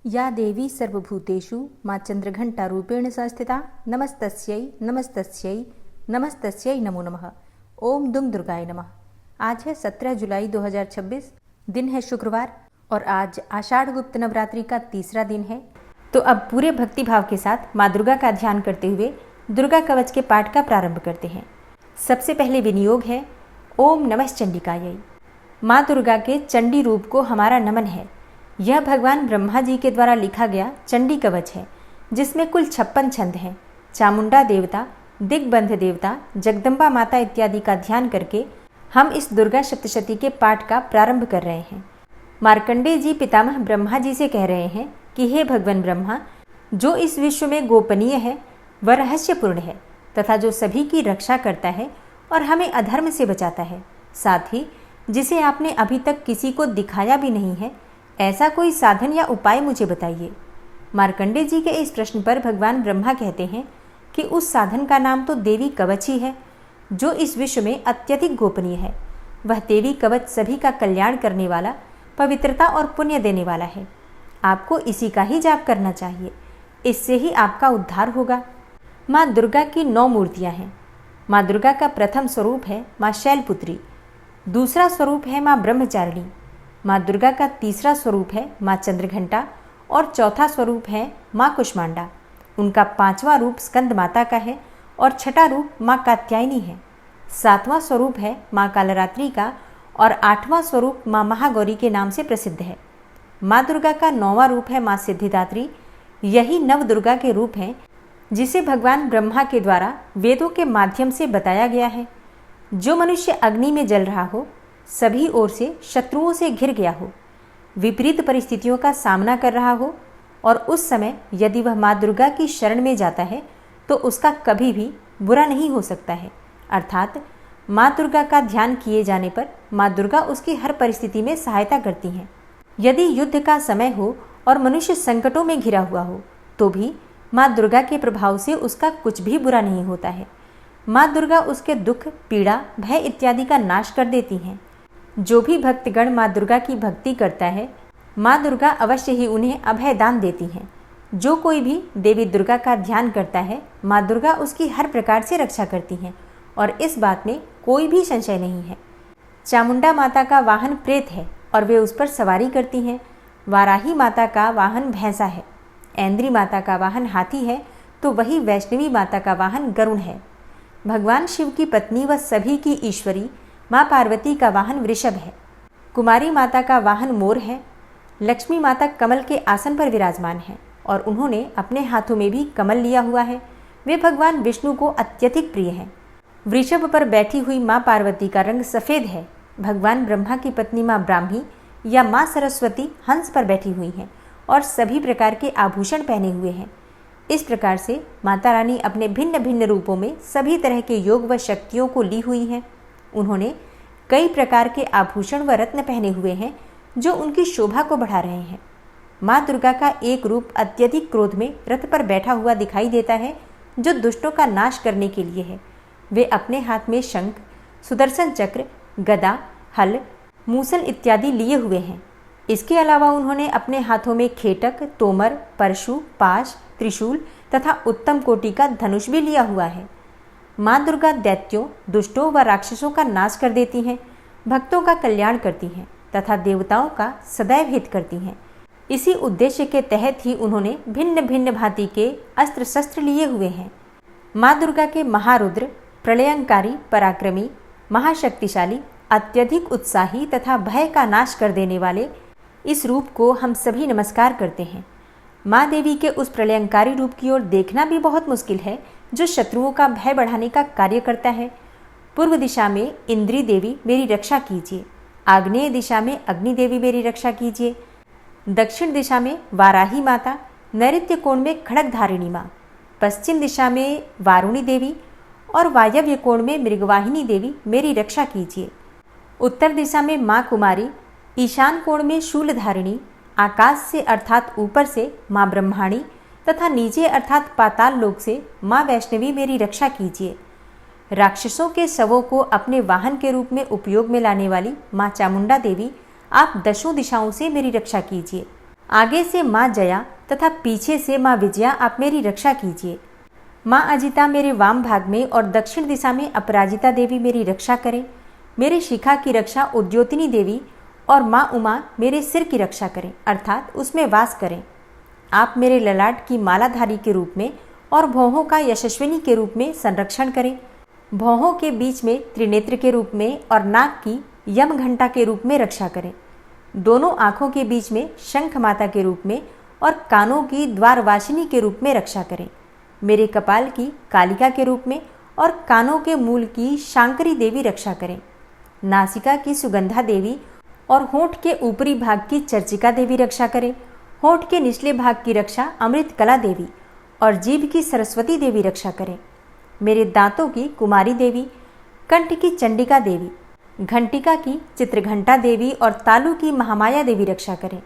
या देवी सर्वभूतेषु माँ चंद्रघंटारूपेण संस्थिता नमस्तस्यै नमस्तस्यै नमस्तस्यै नमो नमः। ओम दुम दुर्गाय नमः। आज है 17 जुलाई 2026, दिन है शुक्रवार और आज आषाढ़ गुप्त नवरात्रि का तीसरा दिन है। तो अब पूरे भक्ति भाव के साथ माँ दुर्गा का ध्यान करते हुए दुर्गा कवच के पाठ का प्रारंभ करते हैं। सबसे पहले विनियोग है ओम नमः चंडिकायै। माँ दुर्गा के चंडी रूप को हमारा नमन है। यह भगवान ब्रह्मा जी के द्वारा लिखा गया चंडी कवच है, जिसमें कुल 56 छंद हैं। चामुंडा देवता, दिग्बंध देवता, जगदम्बा माता इत्यादि का ध्यान करके हम इस दुर्गा सप्तशती के पाठ का प्रारंभ कर रहे हैं। मार्कंडेय जी पितामह ब्रह्मा जी से कह रहे हैं कि हे भगवान ब्रह्मा, जो इस विश्व में गोपनीय है वह रहस्यपूर्ण है तथा जो सभी की रक्षा करता है और हमें अधर्म से बचाता है, साथ ही जिसे आपने अभी तक किसी को दिखाया भी नहीं है, ऐसा कोई साधन या उपाय मुझे बताइए। मार्कंडेय जी के इस प्रश्न पर भगवान ब्रह्मा कहते हैं कि उस साधन का नाम तो देवी कवच ही है, जो इस विश्व में अत्यधिक गोपनीय है। वह देवी कवच सभी का कल्याण करने वाला, पवित्रता और पुण्य देने वाला है। आपको इसी का ही जाप करना चाहिए, इससे ही आपका उद्धार होगा। माँ दुर्गा की 9 मूर्तियाँ हैं। माँ दुर्गा का प्रथम स्वरूप है माँ शैलपुत्री, दूसरा स्वरूप है माँ ब्रह्मचारिणी, माँ दुर्गा का तीसरा स्वरूप है माँ चंद्रघंटा और चौथा स्वरूप है माँ कुष्मांडा। उनका 5वां रूप स्कंद माता का है और छठा रूप माँ कात्यायनी है। 7वां स्वरूप है माँ कालरात्रि का और 8वां स्वरूप माँ महागौरी के नाम से प्रसिद्ध है। माँ दुर्गा का 9वां रूप है माँ सिद्धिदात्री। यही नव दुर्गा के रूप हैं जिसे भगवान ब्रह्मा के द्वारा वेदों के माध्यम से बताया गया है। जो मनुष्य अग्नि में जल रहा हो, सभी ओर से शत्रुओं से घिर गया हो, विपरीत परिस्थितियों का सामना कर रहा हो और उस समय यदि वह माँ दुर्गा की शरण में जाता है तो उसका कभी भी बुरा नहीं हो सकता है। अर्थात माँ दुर्गा का ध्यान किए जाने पर माँ दुर्गा उसकी हर परिस्थिति में सहायता करती हैं। यदि युद्ध का समय हो और मनुष्य संकटों में घिरा हुआ हो तो भी माँ दुर्गा के प्रभाव से उसका कुछ भी बुरा नहीं होता है। माँ दुर्गा उसके दुख, पीड़ा, भय इत्यादि का नाश कर देती हैं। जो भी भक्तगण माँ दुर्गा की भक्ति करता है, माँ दुर्गा अवश्य ही उन्हें अभय दान देती हैं। जो कोई भी देवी दुर्गा का ध्यान करता है, माँ दुर्गा उसकी हर प्रकार से रक्षा करती हैं और इस बात में कोई भी संशय नहीं है। चामुंडा माता का वाहन प्रेत है और वे उस पर सवारी करती हैं। वाराही माता का वाहन भैंसा है। ऐन्द्री माता का वाहन हाथी है तो वही वैष्णवी माता का वाहन गरुड़ है। भगवान शिव की पत्नी व सभी की ईश्वरी माँ पार्वती का वाहन वृषभ है। कुमारी माता का वाहन मोर है। लक्ष्मी माता कमल के आसन पर विराजमान है और उन्होंने अपने हाथों में भी कमल लिया हुआ है। वे भगवान विष्णु को अत्यधिक प्रिय हैं। वृषभ पर बैठी हुई माँ पार्वती का रंग सफ़ेद है। भगवान ब्रह्मा की पत्नी माँ ब्राह्मी या माँ सरस्वती हंस पर बैठी हुई हैं और सभी प्रकार के आभूषण पहने हुए हैं। इस प्रकार से माता रानी अपने भिन्न भिन्न रूपों में सभी तरह के योग व शक्तियों को ली हुई हैं। उन्होंने कई प्रकार के आभूषण व रत्न पहने हुए हैं जो उनकी शोभा को बढ़ा रहे हैं। माँ दुर्गा का एक रूप अत्यधिक क्रोध में रथ पर बैठा हुआ दिखाई देता है, जो दुष्टों का नाश करने के लिए है। वे अपने हाथ में शंख, सुदर्शन चक्र, गदा, हल, मूसल इत्यादि लिए हुए हैं। इसके अलावा उन्होंने अपने हाथों में खेटक, तोमर, परशु, पाश, त्रिशूल तथा उत्तम कोटि का धनुष भी लिया हुआ है। माँ दुर्गा दैत्यों, दुष्टों व राक्षसों का नाश कर देती हैं, भक्तों का कल्याण करती हैं तथा देवताओं का सदैव हित करती हैं। इसी उद्देश्य के तहत ही उन्होंने भिन्न भिन्न भांति के अस्त्र शस्त्र लिए हुए हैं। माँ दुर्गा के महारुद्र, प्रलयंकारी, पराक्रमी, महाशक्तिशाली, अत्यधिक उत्साही तथा भय का नाश कर देने वाले इस रूप को हम सभी नमस्कार करते हैं। माँ देवी के उस प्रलयंकारी रूप की ओर देखना भी बहुत मुश्किल है, जो शत्रुओं का भय बढ़ाने का कार्य करता है। पूर्व दिशा में इंद्री देवी मेरी रक्षा कीजिए, आग्नेय दिशा में अग्नि देवी मेरी रक्षा कीजिए, दक्षिण दिशा में वाराही माता, नैऋत्य कोण में खड़ग धारिणी माँ, पश्चिम दिशा में वारुणी देवी और वायव्य कोण में मृगवाहिनी देवी मेरी रक्षा कीजिए। उत्तर दिशा में माँ कुमारी, ईशान कोण में शूलधारिणी, आकाश से अर्थात ऊपर से माँ ब्रह्माणी तथा नीचे अर्थात पाताल लोक से माँ वैष्णवी मेरी रक्षा कीजिए। राक्षसों के शवों को अपने वाहन के रूप में उपयोग में लाने वाली माँ चामुंडा देवी, आप दशों दिशाओं से मेरी रक्षा कीजिए। आगे से माँ जया तथा पीछे से माँ विजया आप मेरी रक्षा कीजिए। माँ अजिता मेरे वाम भाग में और दक्षिण दिशा में अपराजिता देवी मेरी रक्षा करें। मेरे शिखा की रक्षा उद्योतिनी देवी और माँ उमा मेरे सिर की रक्षा करें, अर्थात उसमें वास करें। आप मेरे ललाट की मालाधारी के रूप में और भौहों का यशस्विनी के रूप में संरक्षण करें। भौहों के बीच में त्रिनेत्र के रूप में और नाक की यम घंटा के रूप में रक्षा करें। दोनों आँखों के बीच में शंख माता के रूप में और कानों की द्वारवासिनी के रूप में रक्षा करें। मेरे कपाल की कालिका के रूप में और कानों के मूल की शांकरी देवी रक्षा करें। नासिका की सुगंधा देवी और होंठ के ऊपरी भाग की चर्चिका देवी रक्षा करें। होंठ के निचले भाग की रक्षा अमृत कला देवी और जीभ की सरस्वती देवी रक्षा करें। मेरे दांतों की कुमारी देवी, कंठ की चंडिका देवी, घंटिका की चित्रघंटा देवी और तालु की महामाया देवी रक्षा करें।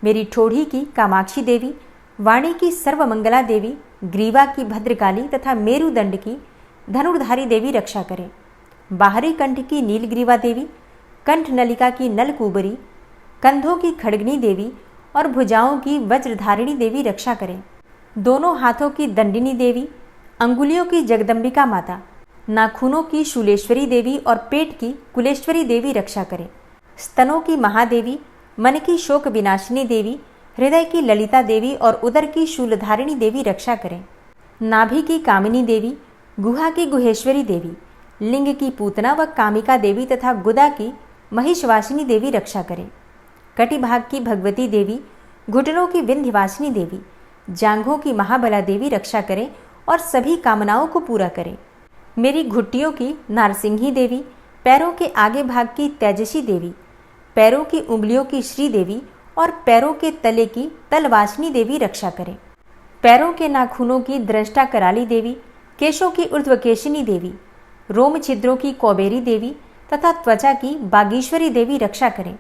मेरी ठोड़ी की कामाक्षी देवी, वाणी की सर्वमंगला देवी, ग्रीवा की भद्रकाली तथा मेरुदंड की धनुर्धारी देवी रक्षा करें। बाहरी कंठ की नीलग्रीवा देवी, कंठ नलिका की नलकूबरी, कंधों की खड़गनी देवी और भुजाओं की वज्रधारिणी देवी रक्षा करें। दोनों हाथों की दंडिनी देवी, अंगुलियों की जगदम्बिका माता, नाखूनों की शूलेश्वरी देवी और पेट की कुलेश्वरी देवी रक्षा करें। स्तनों की महादेवी, मन की शोक विनाशिनी देवी, हृदय की ललिता देवी और उदर की शूलधारिणी देवी रक्षा करें। नाभि की कामिनी देवी, गुहा की गुहेश्वरी देवी, लिंग की पूतना व कामिका देवी तथा गुदा की महिषवासिनी देवी रक्षा करें। कटिभाग की भगवती देवी, घुटनों की विंध्यवासिनी देवी, जांघों की महाबला देवी रक्षा करें और सभी कामनाओं को पूरा करें। मेरी घुट्टियों की नारसिंही देवी, पैरों के आगे भाग की तेजसी देवी, पैरों की उंगलियों की श्री देवी और पैरों के तले की तलवासिनी देवी रक्षा करें। पैरों के नाखूनों की दृष्टा कराली देवी, केशों की ऊर्ध्वकेशिनी देवी, रोम छिद्रों की कौबेरी देवी तथा त्वचा की बागीश्वरी देवी रक्षा करें।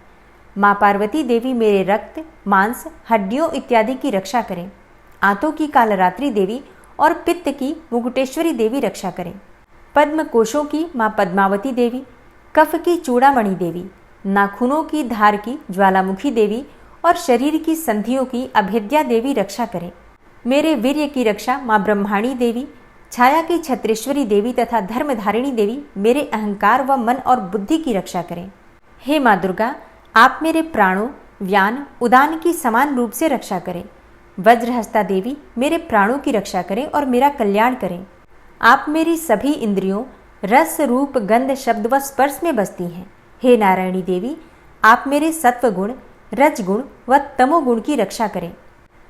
माँ पार्वती देवी मेरे रक्त, मांस, हड्डियों इत्यादि की रक्षा करें। आंतों की कालरात्रि देवी और पित्त की मुकुटेश्वरी देवी रक्षा करें। पद्म कोशों की माँ पद्मावती देवी, कफ की चूड़ामणि देवी, नाखूनों की धार की ज्वालामुखी देवी और शरीर की संधियों की अभेद्या देवी रक्षा करें। मेरे वीर्य की रक्षा माँ ब्रह्माणी देवी, छाया की छत्रेश्वरी देवी तथा धर्मधारिणी देवी मेरे अहंकार व मन और बुद्धि की रक्षा करें। हे माँ दुर्गा, आप मेरे प्राणों, व्यान, उदान की समान रूप से रक्षा करें। वज्रहस्ता देवी मेरे प्राणों की रक्षा करें और मेरा कल्याण करें। आप मेरी सभी इंद्रियों, रस, रूप, गंध, शब्द व स्पर्श में बसती हैं। हे नारायणी देवी, आप मेरे सत्वगुण, रजगुण व तमोगुण की रक्षा करें।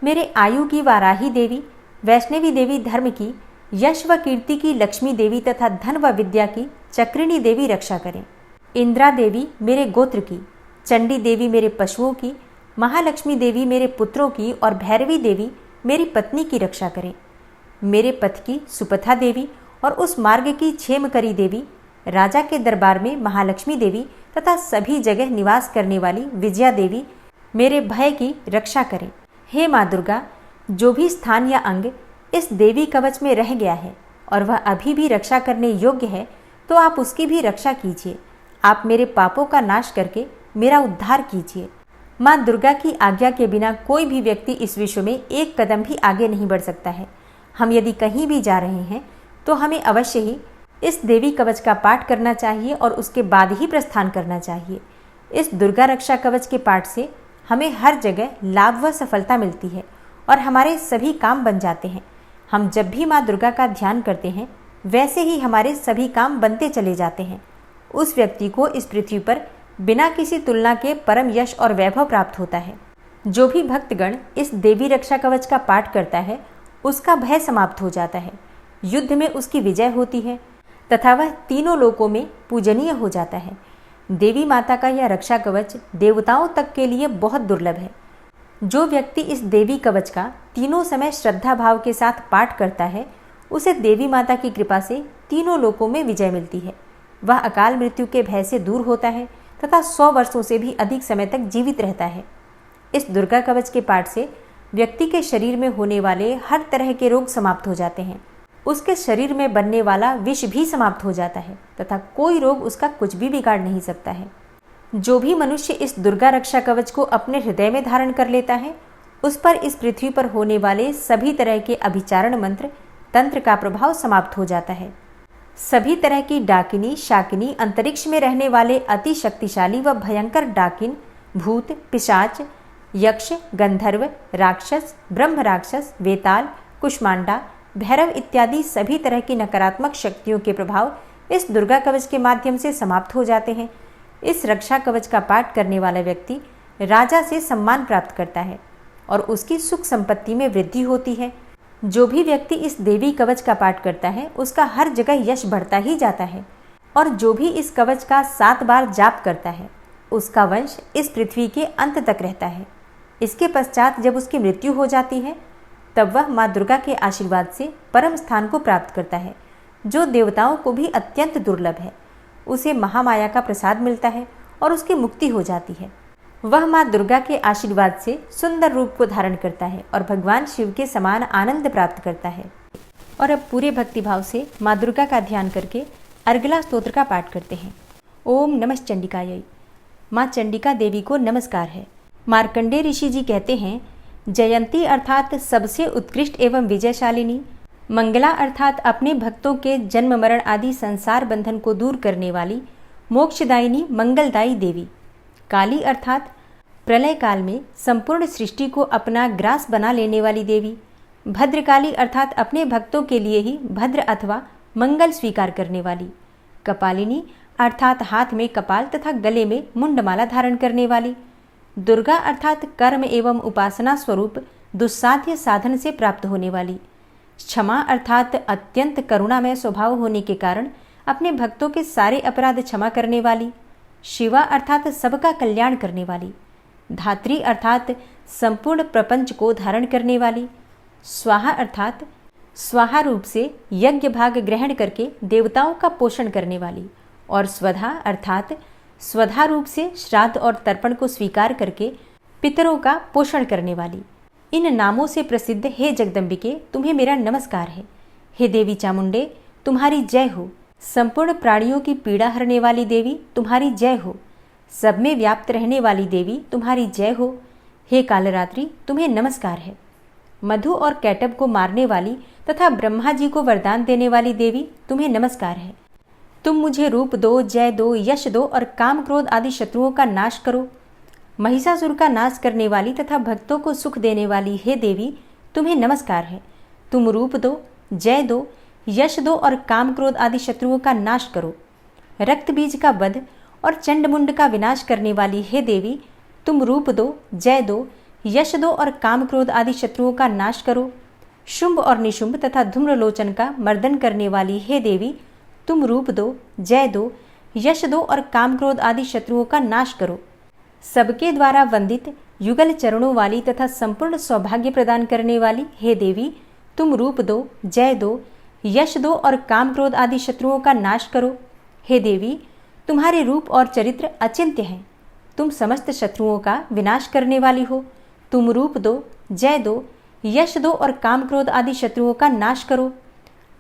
मेरे आयु की वाराही देवी, वैष्णवी देवी धर्म की, यश व कीर्ति की लक्ष्मी देवी तथा धन व विद्या की चक्रिणी देवी रक्षा करें। इंद्रा देवी मेरे गोत्र की, चंडी देवी मेरे पशुओं की, महालक्ष्मी देवी मेरे पुत्रों की और भैरवी देवी मेरी पत्नी की रक्षा करें। मेरे पथ की सुपथा देवी और उस मार्ग की क्षेमकरी देवी, राजा के दरबार में महालक्ष्मी देवी तथा सभी जगह निवास करने वाली विजया देवी मेरे भय की रक्षा करें। हे माँ दुर्गा, जो भी स्थान या अंग इस देवी कवच में रह गया है और वह अभी भी रक्षा करने योग्य है, तो आप उसकी भी रक्षा कीजिए। आप मेरे पापों का नाश करके मेरा उद्धार कीजिए। माँ दुर्गा की आज्ञा के बिना कोई भी व्यक्ति इस विश्व में एक कदम भी आगे नहीं बढ़ सकता है। हम यदि कहीं भी जा रहे हैं तो हमें अवश्य ही इस देवी कवच का पाठ करना चाहिए और उसके बाद ही प्रस्थान करना चाहिए। इस दुर्गा रक्षा कवच के पाठ से हमें हर जगह लाभ व सफलता मिलती है और हमारे सभी काम बन जाते हैं। हम जब भी माँ दुर्गा का ध्यान करते हैं, वैसे ही हमारे सभी काम बनते चले जाते हैं। उस व्यक्ति को इस पृथ्वी पर बिना किसी तुलना के परम यश और वैभव प्राप्त होता है। जो भी भक्तगण इस देवी रक्षा कवच का पाठ करता है, उसका भय समाप्त हो जाता है, युद्ध में उसकी विजय होती है तथा वह तीनों लोकों में पूजनीय हो जाता है। देवी माता का यह रक्षा कवच देवताओं तक के लिए बहुत दुर्लभ है। जो व्यक्ति इस देवी कवच का तीनों समय श्रद्धा भाव के साथ पाठ करता है, उसे देवी माता की कृपा से तीनों लोकों में विजय मिलती है। वह अकाल मृत्यु के भय से दूर होता है तथा 100 वर्षों से भी अधिक समय तक जीवित रहता है। इस दुर्गा कवच के पाठ से व्यक्ति के शरीर में होने वाले हर तरह के रोग समाप्त हो जाते हैं। उसके शरीर में बनने वाला विष भी समाप्त हो जाता है तथा कोई रोग उसका कुछ भी बिगाड़ नहीं सकता है। जो भी मनुष्य इस दुर्गा रक्षा कवच को अपने हृदय में धारण कर लेता है, उस पर इस पृथ्वी पर होने वाले सभी तरह के अभिचारण मंत्र तंत्र का प्रभाव समाप्त हो जाता है। सभी तरह की डाकिनी शाकिनी, अंतरिक्ष में रहने वाले अति शक्तिशाली व भयंकर डाकिन, भूत, पिशाच, यक्ष, गंधर्व, राक्षस, ब्रह्म राक्षस, वेताल, कुष्मांडा, भैरव इत्यादि सभी तरह की नकारात्मक शक्तियों के प्रभाव इस दुर्गा कवच के माध्यम से समाप्त हो जाते हैं। इस रक्षा कवच का पाठ करने वाला व्यक्ति राजा से सम्मान प्राप्त करता है और उसकी सुख संपत्ति में वृद्धि होती है। जो भी व्यक्ति इस देवी कवच का पाठ करता है, उसका हर जगह यश बढ़ता ही जाता है। और जो भी इस कवच का 7 बार जाप करता है, उसका वंश इस पृथ्वी के अंत तक रहता है। इसके पश्चात जब उसकी मृत्यु हो जाती है, तब वह माँ दुर्गा के आशीर्वाद से परम स्थान को प्राप्त करता है, जो देवताओं को भी अत्यंत दुर्लभ है। उसे महामाया का प्रसाद मिलता है और उसकी मुक्ति हो जाती है। वह माँ दुर्गा के आशीर्वाद से सुंदर रूप को धारण करता है और भगवान शिव के समान आनंद प्राप्त करता है। और अब पूरे भक्तिभाव से माँ दुर्गा का ध्यान करके अर्गला स्तोत्र का पाठ करते हैं। ओम नमः चंडिकायै। माँ चंडिका देवी को नमस्कार है। मार्कंडेय ऋषि जी कहते हैं, जयंती अर्थात सबसे उत्कृष्ट एवं विजयशालिनी, मंगला अर्थात अपने भक्तों के जन्म मरण आदि संसार बंधन को दूर करने वाली, मोक्षदायिनी मंगलदायी देवी, काली अर्थात प्रलय काल में संपूर्ण सृष्टि को अपना ग्रास बना लेने वाली देवी, भद्रकाली अर्थात अपने भक्तों के लिए ही भद्र अथवा मंगल स्वीकार करने वाली, कपालिनी अर्थात हाथ में कपाल तथा गले में मुंडमाला धारण करने वाली, दुर्गा अर्थात कर्म एवं उपासना स्वरूप दुस्साध्य साधन से प्राप्त होने वाली, क्षमा अर्थात अत्यंत करुणामय स्वभाव होने के कारण अपने भक्तों के सारे अपराध क्षमा करने वाली, शिवा अर्थात सबका कल्याण करने वाली, धात्री अर्थात संपूर्ण प्रपंच को धारण करने वाली, स्वाहा अर्थात स्वाहा रूप से यज्ञ भाग ग्रहण करके देवताओं का पोषण करने वाली, और स्वधा अर्थात स्वधा रूप से श्राद्ध और तर्पण को स्वीकार करके पितरों का पोषण करने वाली। इन नामों से प्रसिद्ध हे जगदम्बिके, तुम्हें मेरा नमस्कार है। हे देवी चामुंडे, तुम्हारी जय हो। संपूर्ण प्राणियों की पीड़ा हरने वाली देवी, तुम्हारी जय हो। सब में व्याप्त रहने वाली देवी, तुम्हारी जय हो। हे कालरात्रि, तुम्हें नमस्कार है। मधु और कैटब को मारने वाली तथा ब्रह्मा जी को वरदान देने वाली देवी, तुम्हें नमस्कार है। तुम मुझे रूप दो, जय दो, यश दो और काम क्रोध आदि शत्रुओं का नाश करो। महिषासुर का नाश करने वाली तथा भक्तों को सुख देने वाली हे देवी, तुम्हें नमस्कार है। तुम रूप दो, जय दो, यश दो और काम क्रोध आदि शत्रुओं का नाश करो। रक्त बीज का वध और चंडमुंड का विनाश करने वाली हे देवी, तुम रूप दो, जय दो, यश दो और काम क्रोध आदि शत्रुओं का नाश करो। शुंभ और निशुंभ तथा धूम्रलोचन का मर्दन करने वाली हे देवी, तुम रूप दो, जय दो, यश दो और काम क्रोध आदि शत्रुओं का नाश करो। सबके द्वारा वंदित युगल चरणों वाली तथा संपूर्ण सौभाग्य प्रदान करने वाली हे देवी, तुम रूप दो, जय दो, यश दो और काम क्रोध आदि शत्रुओं का नाश करो। हे देवी, तुम्हारे रूप और चरित्र अचिंत्य हैं। तुम समस्त शत्रुओं का विनाश करने वाली हो। तुम रूप दो, जय दो, यश दो और काम क्रोध आदि शत्रुओं का नाश करो।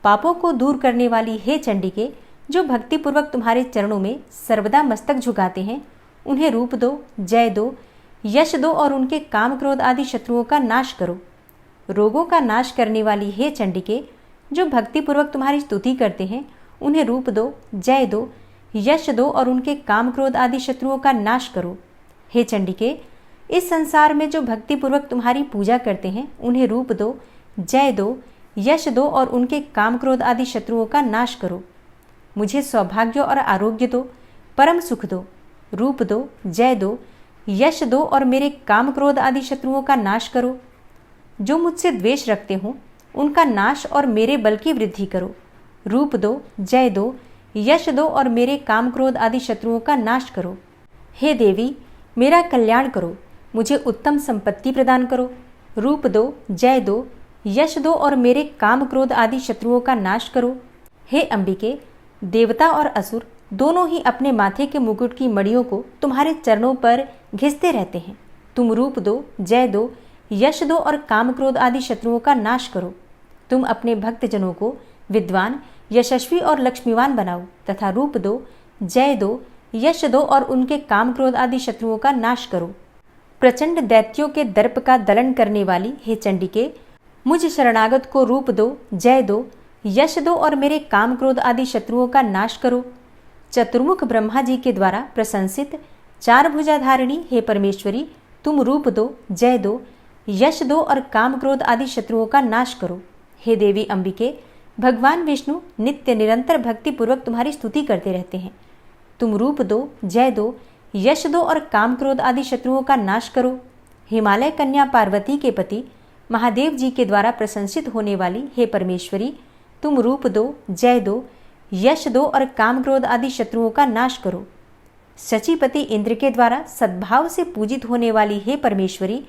पापों को दूर करने वाली हे चंडिके, जो भक्तिपूर्वक तुम्हारे चरणों में सर्वदा मस्तक झुकाते हैं, उन्हें रूप दो, जय दो, यश दो और उनके काम क्रोध आदि शत्रुओं का नाश करो। रोगों का नाश करने वाली हे चंडिके, जो भक्तिपूर्वक तुम्हारी स्तुति करते हैं, उन्हें रूप दो, जय दो, यश दो और उनके काम क्रोध आदि शत्रुओं का नाश करो। हे चंडिके, इस संसार में जो भक्तिपूर्वक तुम्हारी पूजा करते हैं, उन्हें रूप दो, जय दो, यश दो और उनके काम क्रोध आदि शत्रुओं का नाश करो। मुझे सौभाग्य और आरोग्य दो, परम सुख दो। रूप दो, जय दो, यश दो और मेरे काम क्रोध आदि शत्रुओं का नाश करो। जो मुझसे द्वेष रखते हों, उनका नाश और मेरे बल की वृद्धि करो। रूप दो, जय दो, यश दो और मेरे काम क्रोध आदि शत्रुओं का नाश करो। हे देवी, मेरा कल्याण करो, मुझे उत्तम संपत्ति प्रदान करो। रूप दो, जय दो, यश दो और मेरे काम क्रोध आदि शत्रुओं का नाश करो। हे अंबिके, देवता और असुर दोनों ही अपने माथे के मुकुट की मड़ियों को तुम्हारे चरणों पर घिसते रहते हैं। तुम रूप दो, जय दो, यश दो और काम क्रोध आदि शत्रुओं का नाश करो। तुम अपने भक्तजनों को विद्वान, यशस्वी और लक्ष्मीवान बनाओ तथा रूप दो, जय दो, यश दो और उनके काम क्रोध आदि शत्रुओं का नाश करो। प्रचंड दैत्यों के दर्प का दलन करने वाली हे चंडिके, मुझ शरणागत को रूप दो, जय दो, यश दो और मेरे काम क्रोध आदि शत्रुओं का नाश करो। चतुर्मुख ब्रह्मा जी के द्वारा प्रशंसित चार भुजाधारिणी हे परमेश्वरी, तुम रूप दो, जय दो, यश दो और काम क्रोध आदि शत्रुओं का नाश करो। हे देवी अंबिके, भगवान विष्णु नित्य निरंतर भक्ति पूर्वक तुम्हारी स्तुति करते रहते हैं। तुम रूप दो, जय दो, यश दो और काम क्रोध आदि शत्रुओं का नाश करो। हिमालय कन्या पार्वती के पति महादेव जी के द्वारा प्रशंसित होने वाली हे परमेश्वरी, तुम रूप दो, जय दो, यश दो और काम क्रोध आदि शत्रुओं का नाश करो। शचीपति इंद्र के द्वारा सद्भाव से पूजित होने वाली हे परमेश्वरी,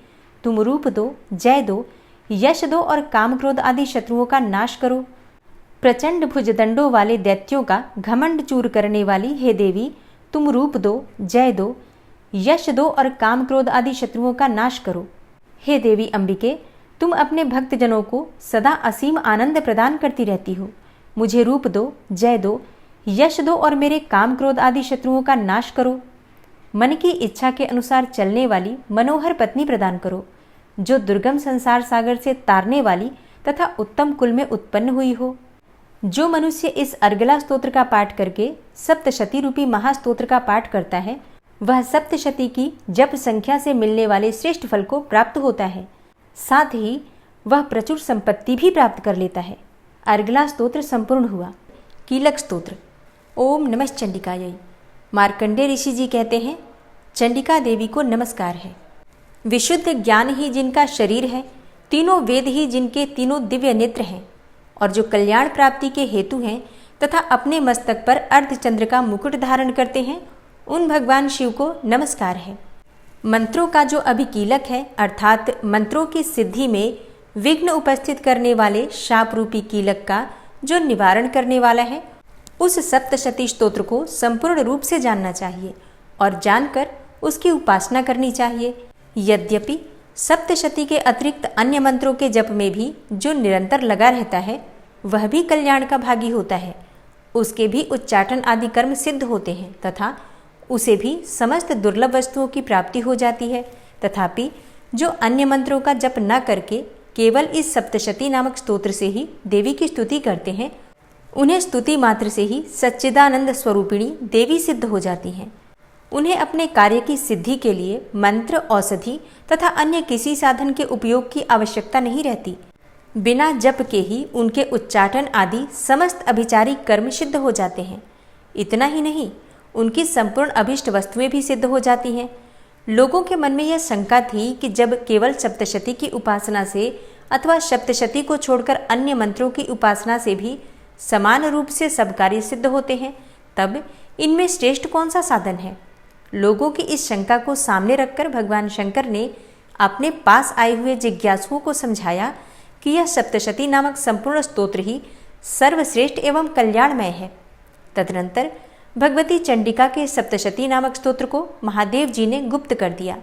तुम रूप दो, जय दो, यश दो और काम क्रोध आदि शत्रुओं का नाश करो। प्रचंड भुजदंडों वाले दैत्यों का घमंड चूर करने वाली हे देवी, तुम रूप दो, जय दो, यश दो और काम क्रोध आदि शत्रुओं का नाश करो। हे देवी अंबिके, तुम अपने भक्तजनों को सदा असीम आनंद प्रदान करती रहती हो। मुझे रूप दो, जय दो, यश दो और मेरे काम क्रोध आदि शत्रुओं का नाश करो। मन की इच्छा के अनुसार चलने वाली मनोहर पत्नी प्रदान करो, जो दुर्गम संसार सागर से तारने वाली तथा उत्तम कुल में उत्पन्न हुई हो। जो मनुष्य इस अर्गला स्तोत्र का पाठ करके सप्तशती रूपी महास्तोत्र का पाठ करता है, वह सप्तशती की जप संख्या से मिलने वाले श्रेष्ठ फल को प्राप्त होता है। साथ ही वह प्रचुर संपत्ति भी प्राप्त कर लेता है। अर्गला स्तोत्र संपूर्ण हुआ। कीलक स्तोत्र। ओम नमः चंडिकायै। मार्कंडेय ऋषि जी कहते हैं, चंडिका देवी को नमस्कार है। विशुद्ध ज्ञान ही जिनका शरीर है, तीनों वेद ही जिनके तीनों दिव्य नेत्र हैं, और जो कल्याण प्राप्ति के हेतु हैं तथा अपने मस्तक पर अर्धचंद्र का मुकुट धारण करते हैं, उन भगवान शिव को नमस्कार है। मंत्रों का जो अभिकीलक है, अर्थात मंत्रों की सिद्धि में विघ्न उपस्थित करने वाले शाप रूपी कीलक का जो निवारण करने वाला है, उस सप्तशती स्तोत्र को संपूर्ण रूप से जानना चाहिए और जानकर उसकी उपासना करनी चाहिए। यद्यपि सप्तशती के अतिरिक्त अन्य मंत्रों के जप में भी जो निरंतर लगा रहता है, वह भी कल्याण का भागी होता है। उसके भी उच्चाटन आदि कर्म सिद्ध होते हैं तथा उसे भी समस्त दुर्लभ वस्तुओं की प्राप्ति हो जाती है। तथापि जो अन्य मंत्रों का जप न करके केवल इस सप्तशती नामक स्तोत्र से ही देवी की स्तुति करते हैं, उन्हें स्तुति मात्र से ही सच्चिदानंद स्वरूपिणी देवी सिद्ध हो जाती हैं। उन्हें अपने कार्य की सिद्धि के लिए मंत्र, औषधि तथा अन्य किसी साधन के उपयोग की आवश्यकता नहीं रहती। बिना जप के ही उनके उच्चाटन आदि समस्त अभिचारिक कर्म सिद्ध हो जाते हैं। इतना ही नहीं, उनकी संपूर्ण अभिष्ट वस्तुएं भी सिद्ध हो जाती हैं। लोगों के मन में यह शंका थी कि जब केवल सप्तशती की उपासना से अथवा सप्तशती को छोड़कर अन्य मंत्रों की उपासना से भी समान रूप से सब कार्य सिद्ध होते हैं, तब इनमें श्रेष्ठ कौन सा साधन है। लोगों की इस शंका को सामने रखकर भगवान शंकर ने अपने पास आए हुए जिज्ञासुओं को समझाया कि यह सप्तशती नामक संपूर्ण स्तोत्र ही सर्वश्रेष्ठ एवं कल्याणमय है। तदनंतर भगवती चंडिका के सप्तशती नामक स्तोत्र को महादेव जी ने गुप्त कर दिया।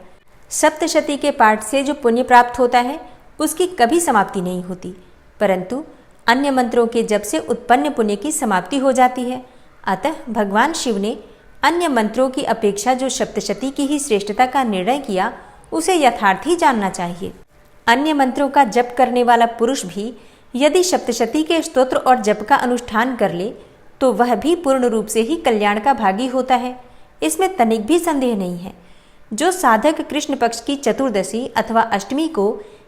सप्तशती के पाठ से जो पुण्य प्राप्त होता है, उसकी कभी समाप्ति नहीं होती, परंतु अन्य मंत्रों के जप से उत्पन्न पुण्य की समाप्ति हो जाती है। अतः भगवान शिव ने अन्य मंत्रों की अपेक्षा जो सप्तशती की ही श्रेष्ठता का निर्णय किया, उसे यथार्थ ही जानना चाहिए। अन्य मंत्रों का जप करने वाला पुरुष भी यदि सप्तशती के स्तोत्र और जप का अनुष्ठान कर ले, तो वह भी पूर्ण रूप से ही कल्याण का भागी होता है। इसमें तनिक भी संदेह नहीं है। जो साधक कृष्ण पक्ष की चतुर्दशी अथवा अष्टमी को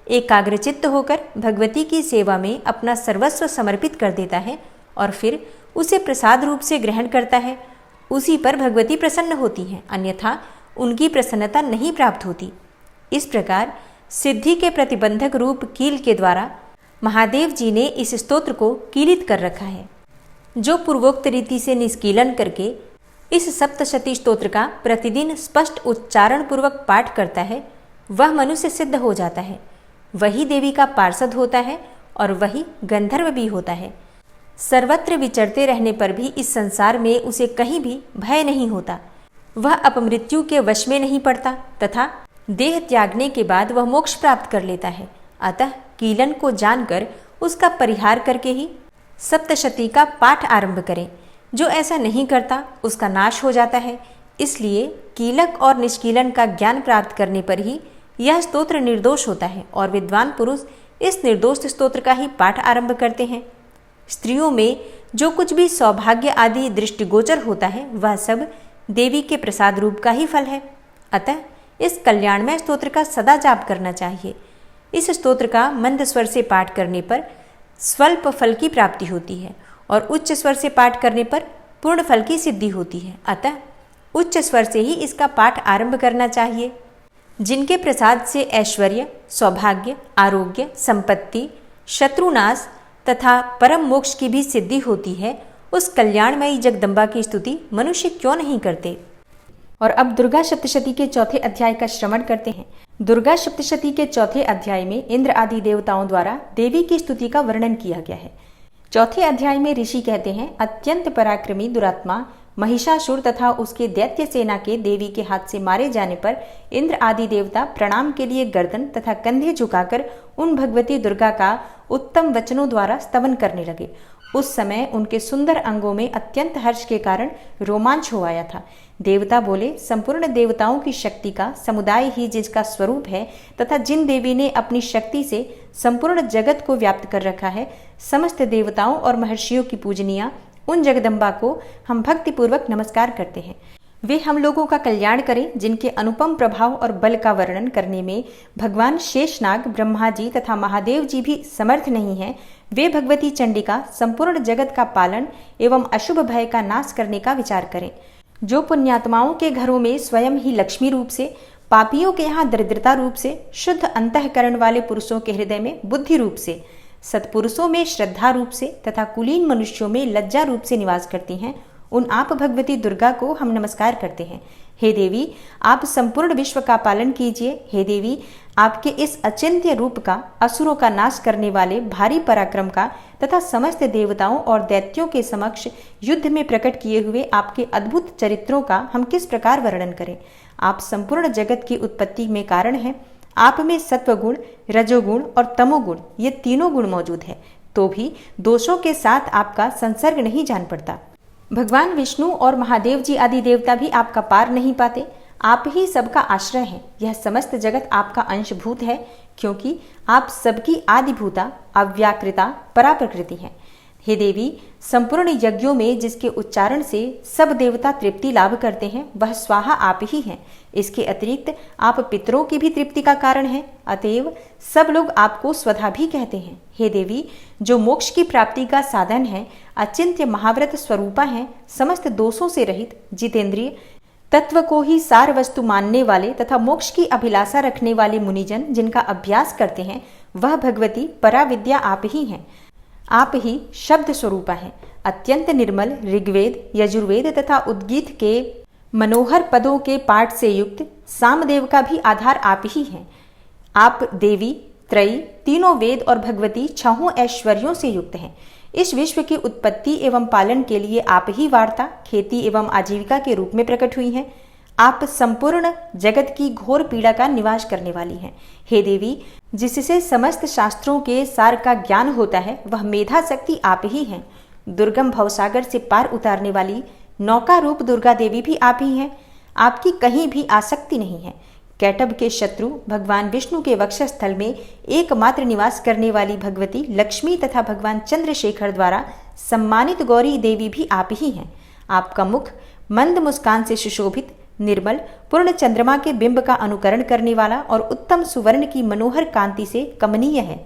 एकाग्रचित्त होकर भगवती की सेवा में अपना सर्वस्व समर्पित कर देता है और फिर उसे प्रसाद रूप से ग्रहण करता है, उसी पर भगवती प्रसन्न होती हैं, अन्यथा उनकी प्रसन्नता नहीं प्राप्त होती। इस प्रकार सिद्धि के प्रतिबंधक रूप कील के द्वारा महादेव जी ने इस स्तोत्र को कीलित कर रखा है। जो पूर्वोक्त रीति से निष्कीलन करके इस सप्तशती स्तोत्र का प्रतिदिन स्पष्ट उच्चारण पूर्वक पाठ करता है, वह मनुष्य सिद्ध हो जाता है, वही देवी का पार्षद होता है और वही गंधर्व भी होता है। सर्वत्र विचरते रहने पर भी इस संसार में उसे कहीं भी भय नहीं होता। वह अपमृत्यु के वश में नहीं पड़ता तथा देह त्यागने के बाद वह मोक्ष प्राप्त कर लेता है। अतः कीलन को जानकर उसका परिहार करके ही सप्तशती का पाठ आरंभ करें। जो ऐसा नहीं करता उसका नाश हो जाता है। इसलिए कीलक और निष्कीलन का ज्ञान प्राप्त करने पर ही यह स्तोत्र निर्दोष होता है और विद्वान पुरुष इस निर्दोष स्तोत्र का ही पाठ आरंभ करते हैं। स्त्रियों में जो कुछ भी सौभाग्य आदि दृष्टिगोचर होता है वह सब देवी के प्रसाद रूप का ही फल है। अतः इस कल्याणमय स्तोत्र का सदा जाप करना चाहिए। इस स्तोत्र का मंद स्वर से पाठ करने पर स्वल्प फल की प्राप्ति होती है और उच्च स्वर से पाठ करने पर पूर्ण फल की सिद्धि होती है। अतः उच्च स्वर से ही इसका पाठ आरंभ करना चाहिए। जिनके प्रसाद से ऐश्वर्य, सौभाग्य, आरोग्य, संपत्ति, शत्रुनाश तथा परम मोक्ष की भी सिद्धि होती है, उस कल्याणमयी जगदम्बा की स्तुति मनुष्य क्यों नहीं करते। और अब दुर्गा सप्तशती के चौथे अध्याय का श्रवण करते हैं। दुर्गा सप्तशती के चौथे अध्याय में इंद्र आदि देवताओं द्वारा देवी की स्तुति का वर्णन किया गया है। चौथे अध्याय में ऋषि कहते हैं, अत्यंत पराक्रमी दुरात्मा महिषासुर तथा उसके दैत्य सेना के देवी के हाथ से मारे जाने पर इंद्र आदि देवता प्रणाम के लिए गर्दन तथा कंधे झुकाकर उन भगवती दुर्गा का उत्तम वचनों द्वारा स्तवन करने लगे। उस समय उनके सुंदर अंगों में अत्यंत हर्ष के कारण रोमांच हो आया था। देवता बोले, संपूर्ण देवताओं की शक्ति का समुदाय ही जिसका स्वरूप है तथा जिन देवी ने अपनी शक्ति से संपूर्ण जगत को व्याप्त कर रखा है, समस्त देवताओं और महर्षियों की पूजनीय उन जगदम्बा को हम भक्तिपूर्वक नमस्कार करते हैं। वे हम लोगों का कल्याण करें, जिनके अनुपम प्रभाव और बल का वर्णन करने में भगवान शेषनाग, ब्रह्मा जी तथा महादेव जी भी समर्थ नहीं हैं। वे भगवती चंडिका संपूर्ण जगत का पालन एवं अशुभ भय का नाश करने का विचार करें। जो पुण्यात्माओं के घरों में स्वयं ही लक्ष्मी रूप से, पापियों के यहाँ दरिद्रता रूप से, शुद्ध अंतःकरण वाले पुरुषों के हृदय में बुद्धि रूप से, सत्पुरुषों में श्रद्धा रूप से तथा कुलीन मनुष्यों में लज्जा रूप से निवास करती हैं, उन आप भगवती दुर्गा को हम नमस्कार करते हैं। हे देवी, आप संपूर्ण विश्व का पालन कीजिए। हे देवी, आपके इस अचिंत्य रूप का, असुरों का नाश करने वाले भारी पराक्रम का तथा समस्त देवताओं और दैत्यों के समक्ष युद्ध में प्रकट किए हुए आपके अद्भुत चरित्रों का हम किस प्रकार वर्णन करें। आप संपूर्ण जगत की उत्पत्ति में कारण हैं। आप में सत्वगुण, रजोगुण और तमोगुण ये तीनों गुण मौजूद है, तो भी दोषों के साथ आपका संसर्ग नहीं जान पड़ता। भगवान विष्णु और महादेव जी आदि देवता भी आपका पार नहीं पाते। आप ही सबका आश्रय हैं। यह समस्त जगत आपका अंशभूत है, क्योंकि आप सबकी आदिभूता, अव्याकृता, पराप्रकृति हैं। हे देवी, संपूर्ण यज्ञों में जिसके उच्चारण से सब देवता तृप्ति लाभ करते हैं, वह स्वाहा आप ही हैं। इसके अतिरिक्त आप पितरों की भी तृप्ति का कारण हैं, अतएव सब लोग आपको स्वधा भी कहते हैं। हे देवी, जो मोक्ष की प्राप्ति का साधन है, अचिंत्य महाव्रत स्वरूपा है, समस्त दोषों से रहित, जितेंद्रिय, तत्व को ही सार वस्तु मानने वाले तथा मोक्ष की अभिलाषा रखने वाले मुनिजन जिनका अभ्यास करते हैं, वह भगवती पराविद्या आप ही हैं। आप ही शब्द स्वरूपा हैं। अत्यंत निर्मल ऋग्वेद, यजुर्वेद तथा उद्गीत के मनोहर पदों के पाठ से युक्त सामदेव का भी आधार आप ही हैं। आप देवी, त्रयी, तीनों वेद और भगवती छहों ऐश्वर्यों से युक्त हैं। इस विश्व की उत्पत्ति एवं पालन के लिए आप ही वार्ता, खेती एवं आजीविका के रूप में प्रकट हुई हैं। आप संपूर्ण जगत की घोर पीड़ा का निवास करने वाली हैं। हे देवी, जिससे समस्त शास्त्रों के सार का ज्ञान होता है, वह मेधा शक्ति आप ही हैं। दुर्गम भवसागर से पार उतारने वाली नौका रूप दुर्गा देवी भी आप ही हैं। आपकी कहीं भी आसक्ति नहीं है। कैटब के शत्रु भगवान विष्णु के वक्षस्थल में एकमात्र निवास करने वाली भगवती लक्ष्मी तथा भगवान चंद्रशेखर द्वारा सम्मानित गौरी देवी भी आप ही हैं। आपका मुख मंद मुस्कान से सुशोभित, निर्मल, पूर्ण चंद्रमा के बिंब का अनुकरण करने वाला और उत्तम सुवर्ण की मनोहर कांति से कमनीय है।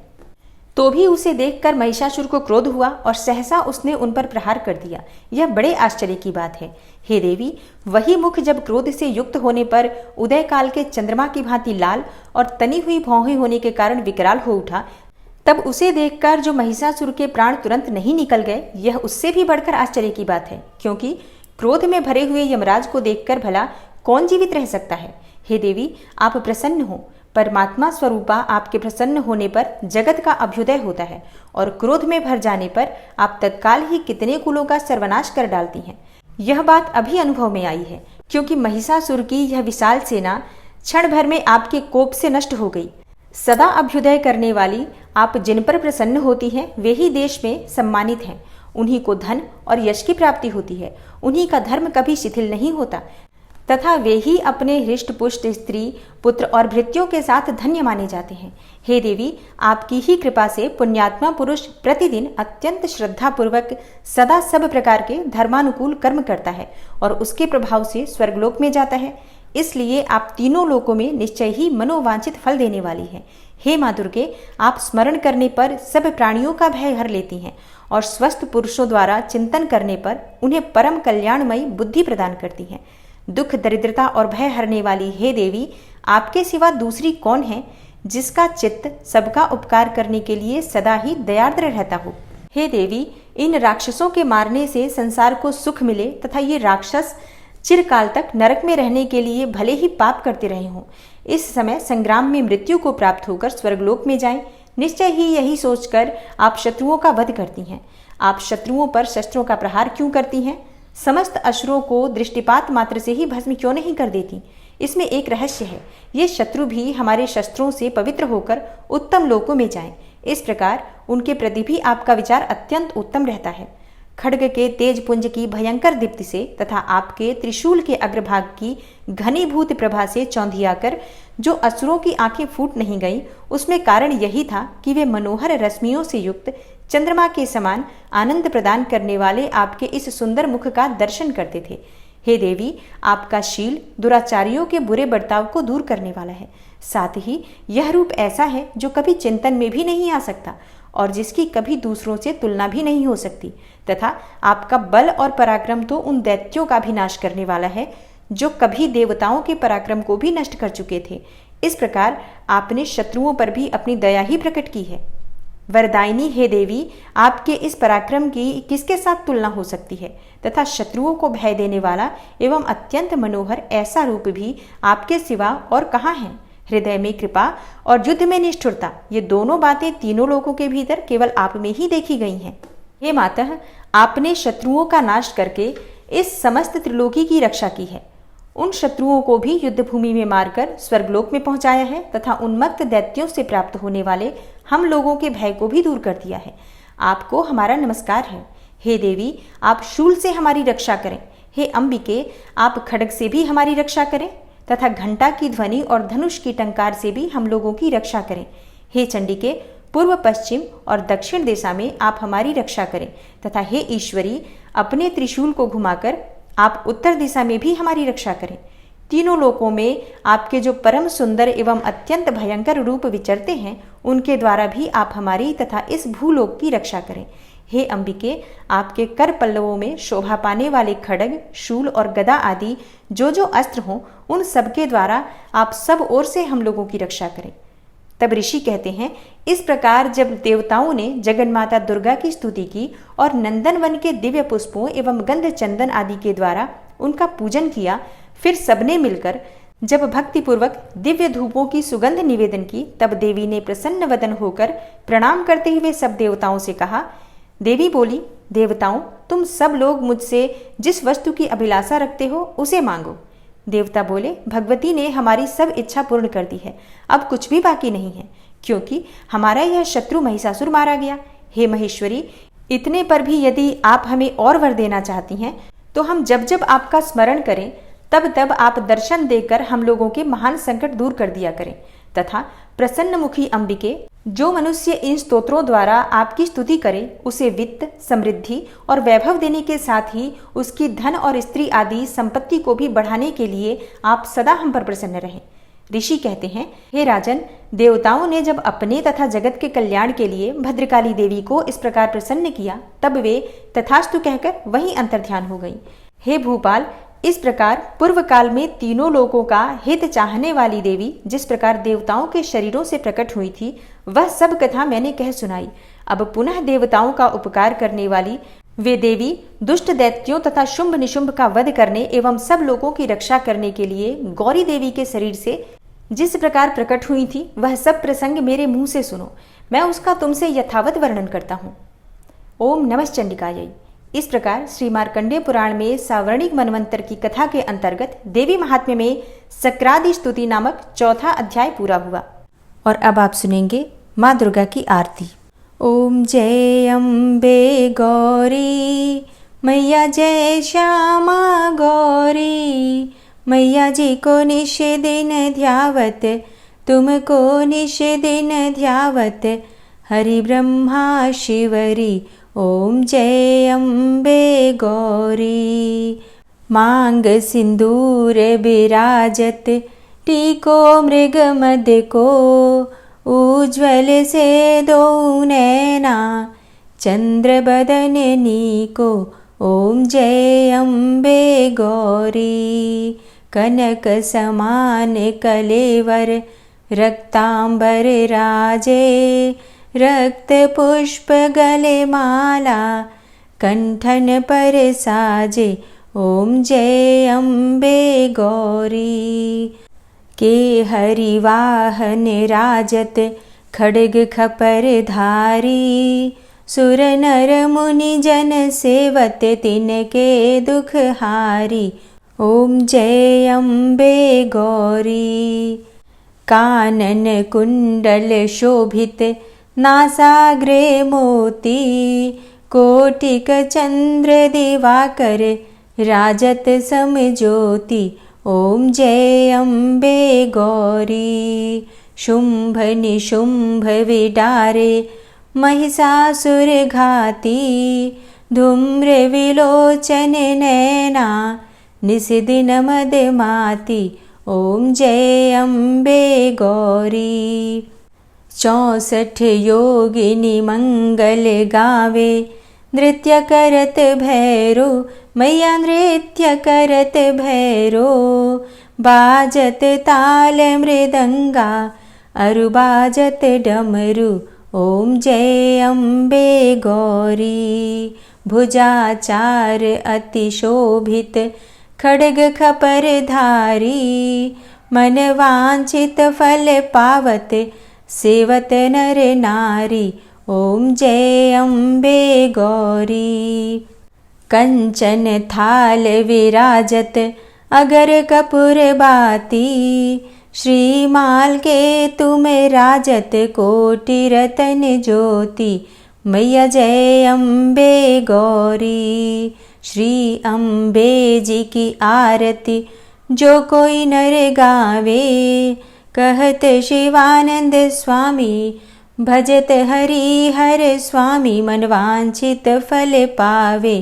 तो भी उसे देखकर महिषासुर को क्रोध हुआ और सहसा उसने उन पर प्रहार कर दिया। यह बड़े आश्चर्य की बात है। हे देवी, वही मुख जब क्रोध से युक्त होने पर उदय काल के चंद्रमा की भांति लाल और तनी हुई भौहें होने के कारण विकराल हो उठा, तब उसे देखकर जो महिषासुर के प्राण तुरंत नहीं निकल गए, यह उससे भी बढ़कर आश्चर्य की बात है, क्योंकि क्रोध में भरे हुए यमराज को देखकर भला कौन जीवित रह सकता है। हे देवी, आप प्रसन्न हो। परमात्मा स्वरूपा आपके प्रसन्न होने पर जगत का अभ्युदय होता है और क्रोध में भर जाने पर आप तत्काल ही कितने कुलों का सर्वनाश कर डालती हैं। यह बात अभी अनुभव में आई है, क्योंकि महिषासुर की यह विशाल सेना क्षण भर में आपके कोप से नष्ट हो गई। सदा अभ्युदय करने वाली आप जिन पर प्रसन्न होती हैं, वे ही देश में सम्मानित हैं। उन्हीं को धन और यश की प्राप्ति होती है। उन्हीं का धर्म कभी शिथिल नहीं होता। तथा वे ही अपने हृष्ट पुष्ट स्त्री, पुत्र और भृत्यों के साथ धन्य माने जाते हैं। हे देवी, आपकी ही कृपा से पुण्यात्मा पुरुष प्रतिदिन अत्यंत श्रद्धा पूर्वक सदा सब प्रकार के धर्मानुकूल कर्म करता है और उसके प्रभाव से स्वर्गलोक में जाता है। इसलिए आप तीनों लोकों में निश्चय ही मनोवांछित फल देने वाली हैं। हे माँ दुर्गे, आप स्मरण करने पर सब प्राणियों का भय हर लेती हैं और स्वस्थ पुरुषों द्वारा चिंतन करने पर उन्हें परम कल्याणमयी बुद्धि प्रदान करती हैं। दुख, दरिद्रता और भय हरने वाली हे देवी, आपके सिवा दूसरी कौन है जिसका चित्त सबका उपकार करने के लिए सदा ही दयार्द्र रहता हो। हे देवी, इन राक्षसों के मारने से संसार को सुख मिले तथा ये राक्षस चिरकाल तक नरक में रहने के लिए भले ही पाप करते रहे हों, इस समय संग्राम में मृत्यु को प्राप्त होकर स्वर्गलोक में जाएं। निश्चय ही यही सोचकर आप शत्रुओं का वध करती हैं। आप शत्रुओं पर शस्त्रों का प्रहार क्यों करती हैं? समस्त असुरों को दृष्टिपात मात्र से ही भस्म क्यों नहीं कर देती? इसमें एक रहस्य है। ये शत्रु भी हमारे शस्त्रों से पवित्र होकर उत्तम लोकों में जाएं। इस प्रकार उनके प्रति भी आपका विचार अत्यंत उत्तम रहता है। खड्ग के तेज पुंज की भयंकर दीप्ति से तथा आपके त्रिशूल के अग्रभाग की घनीभूत प्रभा से चौंधियाकर जो असुरों की आंखें फूट नहीं गई, उसमें कारण यही था कि वे मनोहर रश्मियों से युक्त चंद्रमा के समान आनंद प्रदान करने वाले आपके इस सुंदर मुख का दर्शन करते थे। हे देवी, आपका शील दुराचारियों के बुरे बर्ताव को दूर करने वाला है। साथ ही यह रूप ऐसा है जो कभी चिंतन में भी नहीं आ सकता और जिसकी कभी दूसरों से तुलना भी नहीं हो सकती, तथा आपका बल और पराक्रम तो उन दैत्यों का भी नाश करने वाला है जो कभी देवताओं के पराक्रम को भी नष्ट कर चुके थे। इस प्रकार आपने शत्रुओं पर भी अपनी दया ही प्रकट की है। वरदायिनी हे देवी, आपके इस पराक्रम की किसके साथ तुलना हो सकती है? तथा शत्रुओं को भय देने वाला एवं अत्यंत मनोहर ऐसा रूप भी आपके सिवा और कहाँ है? हृदय में कृपा और युद्ध में निष्ठुरता, ये दोनों बातें तीनों लोगों के भीतर केवल आप में ही देखी गई हैं। हे मातः, आपने शत्रुओं का नाश करके इस समस्त त्रिलोकी की रक्षा की है। उन शत्रुओं को भी युद्ध भूमि में मारकर स्वर्गलोक में पहुंचाया है तथा उन्मत्त दैत्यों से प्राप्त होने वाले हम लोगों के भय को भी दूर कर दिया है। आपको हमारा नमस्कार है। हे देवी, आप शूल से हमारी रक्षा करें। हे अंबिके, आप खड्ग से भी हमारी रक्षा करें तथा घंटा की ध्वनि और धनुष की टंकार से भी हम लोगों की रक्षा करें। हे चंडिके, पूर्व, पश्चिम और दक्षिण दिशा में आप हमारी रक्षा करें तथा हे ईश्वरी, अपने त्रिशूल को घुमाकर आप उत्तर दिशा में भी हमारी रक्षा करें। तीनों लोकों में आपके जो परम सुंदर एवं अत्यंत भयंकर रूप विचरते हैं, उनके द्वारा भी आप हमारी तथा इस भूलोक की रक्षा करें। हे अंबिके, आपके कर पल्लवों में शोभा पाने वाले खड्ग, शूल और गदा आदि जो अस्त्र हों, उन सबके द्वारा आप सब ओर से हम लोगों की रक्षा करें। तब ऋषि कहते हैं, इस प्रकार जब देवताओं ने जगन्माता दुर्गा की स्तुति की और नंदनवन के दिव्य पुष्पों एवं गंध चंदन आदि के द्वारा उनका पूजन किया, फिर सबने मिलकर जब भक्तिपूर्वक दिव्य धूपों की सुगंध निवेदन की, तब देवी ने प्रसन्न वदन होकर प्रणाम करते हुए सब देवताओं से कहा। देवी बोली, देवताओं, तुम सब लोग मुझसे जिस वस्तु की अभिलाषा रखते हो उसे मांगो। देवता बोले, भगवती ने हमारी सब इच्छा पूर्ण कर दी है, अब कुछ भी बाकी नहीं है, क्योंकि हमारा यह शत्रु महिषासुर मारा गया। हे महेश्वरी, इतने पर भी यदि आप हमें और वर देना चाहती हैं, तो हम जब जब आपका स्मरण करें तब तब आप दर्शन देकर हम लोगों के महान संकट दूर कर दिया करें तथा प्रसन्नमुखी अंबिके, जो मनुष्य इन स्तोत्रों द्वारा आपकी स्तुति करे, उसे वित्त, समृद्धि और वैभव देने के साथ ही उसकी धन और स्त्री आदि संपत्ति को भी बढ़ाने के लिए आप सदा हम पर प्रसन्न रहें। ऋषि कहते हैं, हे राजन, देवताओं ने जब अपने तथा जगत के कल्याण के लिए भद्रकाली देवी को इस प्रकार प्रसन्न किया, तब वे तथास्तु कहकर वहीं अंतर्ध्यान हो गई। हे भूपाल, इस प्रकार पूर्व काल में तीनों लोकों का हित चाहने वाली देवी जिस प्रकार देवताओं के शरीरों से प्रकट हुई थी, वह सब कथा मैंने कह सुनाई। अब पुनः देवताओं का उपकार करने वाली वे देवी दुष्ट दैत्यों तथा शुंभ निशुंभ का वध करने एवं सब लोगों की रक्षा करने के लिए गौरी देवी के शरीर से जिस प्रकार प्रकट हुई थी, वह सब प्रसंग मेरे मुंह से सुनो। मैं उसका तुमसे यथावत वर्णन करता हूँ। ओम नमः चंडिकायै। इस प्रकार श्री मार्कंडेय पुराण में सावर्णिक मनवंतर की कथा के अंतर्गत देवी महात्म्य में सक्रादि स्तुति नामक चौथा अध्याय पूरा हुआ। और अब आप सुनेंगे माँ दुर्गा की आरती। ओम जय अम्बे गौरी मैया, जय श्यामा गौरी मैया जी को निश दिन ध्यावत, तुमको निश दिन ध्यावत, हरि ब्रह्मा शिवरी ओम जय अम्बे गौरी। मांग सिंदूर बिराजत, टीको मृग मद को, उज्ज्वल से दो नैना, चंद्र बदननी को, ओम जय अम्बे गौरी। कनक समान कलेवर, रक्तांबर राजे, रक्त पुष्प गले माला, कंठन पर साजे, ओम जय अम्बे गौरी। के हरि वाहन राजत, खड्ग खपर धारी, सुर नर मुनि जन सेवत, तिनके दुख हारी, ओम जय अम्बे गौरी। कानन कुंडल शोभित, नासाग्रे मोती, कोटिक चंद्र दिवाकर, राजत समज्योति, ओम जय अम्बे गौरी। शुंभ निशुंभ विडारे, महिषासुर घाती, धूम्र विलोचन नैना, निशिदिन मदमाती, ओम जय अम्बे गौरी। 64 योगिनी मंगल गावे, नृत्य करत भैरो, मैया नृत्य करत भैरो, बाजत ताल मृदंगा, अरु बाजत डमरू, ओम जय अम्बे गौरी। भुजाचार अति शोभित, खड्ग खपर धारी, मन वांछित फल पावत, सेवत नर नारी, ओम जय अम्बे गौरी। कंचन थाल विराजत, अगर कपूर बाती, श्रीमाल के तुम राजत, कोटि रतन ज्योति, मैया जय अम्बे गौरी। श्री अम्बे जी की आरती, जो कोई नर गावे, कहत शिवानंद स्वामी, भजत हरि हर स्वामी, मन वांछित फल पावे,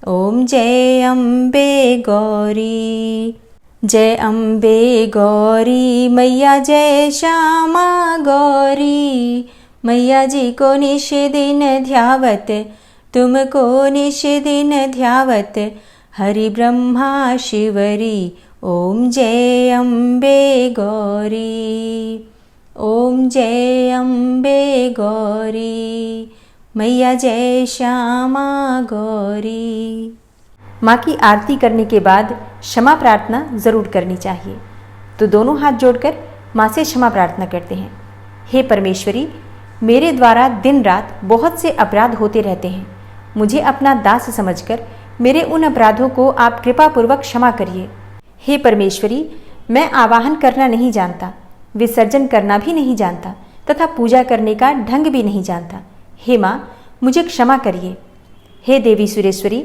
ओम जय अम्बे गौरी। जय अम्बे गौरी, मैया जय श्यामा गौरी। मैया जी को निश दिन ध्यावत, तुमको निश दिन ध्यावत, हरि ब्रह्मा शिवरी, ओम जय अम्बे गौरी। ओम जय अम्बे गौरी, मैया जय श्यामा गौरी। माँ की आरती करने के बाद क्षमा प्रार्थना ज़रूर करनी चाहिए। तो दोनों हाथ जोड़कर माँ से क्षमा प्रार्थना करते हैं। हे परमेश्वरी, मेरे द्वारा दिन रात बहुत से अपराध होते रहते हैं। मुझे अपना दास समझकर मेरे उन अपराधों को आप कृपापूर्वक क्षमा करिए। हे परमेश्वरी, मैं आवाहन करना नहीं जानता, विसर्जन करना भी नहीं जानता तथा पूजा करने का ढंग भी नहीं जानता। हे माँ, मुझे क्षमा करिए। हे देवी सुरेश्वरी,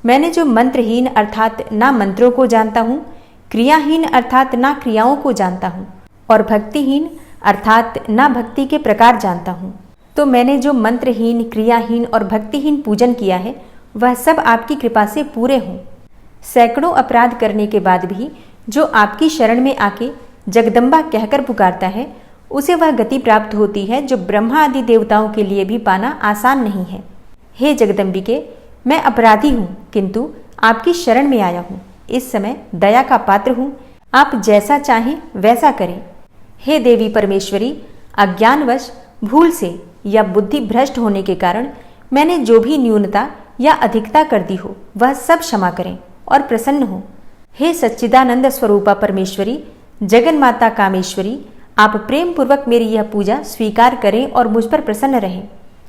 मैंने जो मंत्रहीन अर्थात ना मंत्रों को जानता हूँ, क्रियाहीन अर्थात ना क्रियाओं को जानता हूँ और भक्तिहीन अर्थात ना भक्ति के प्रकार जानता हूँ, तो मैंने जो मंत्रहीन, क्रियाहीन और भक्तिहीन पूजन किया है वह सब आपकी कृपा से पूरे हों। सैकड़ों अपराध करने के बाद भी जो आपकी शरण में आके जगदम्बा कहकर पुकारता है, उसे वह गति प्राप्त होती है जो ब्रह्मा आदि देवताओं के लिए भी पाना आसान नहीं है। हे जगदम्बिके, मैं अपराधी हूँ किंतु आपकी शरण में आया हूँ। इस समय दया का पात्र हूँ, आप जैसा चाहें वैसा करें। हे देवी परमेश्वरी, अज्ञानवश, भूल से या बुद्धि भ्रष्ट होने के कारण मैंने जो भी न्यूनता या अधिकता कर दी हो वह सब क्षमा करें और प्रसन्न हो। हे सच्चिदानंद स्वरूपा परमेश्वरी, जगन माता कामेश्वरी, आप प्रेम पूर्वक मेरी यह पूजा स्वीकार करें और मुझ पर प्रसन्न रहें।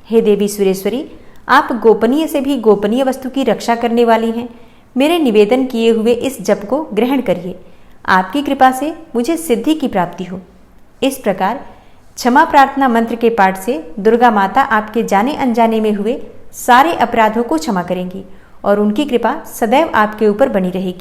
हे देवी सुरेश्वरी, आप गोपनीय से भी गोपनीय वस्तु की रक्षा करने वाली हैं। मेरे निवेदन किए हुए इस जप को ग्रहण करिए। आपकी कृपा से मुझे सिद्धि की प्राप्ति हो। इस प्रकार क्षमा प्रार्थना मंत्र के पाठ से दुर्गा माता आपके जाने अनजाने में हुए सारे अपराधों को क्षमा करेंगी और उनकी कृपा सदैव आपके ऊपर बनी रहेगी।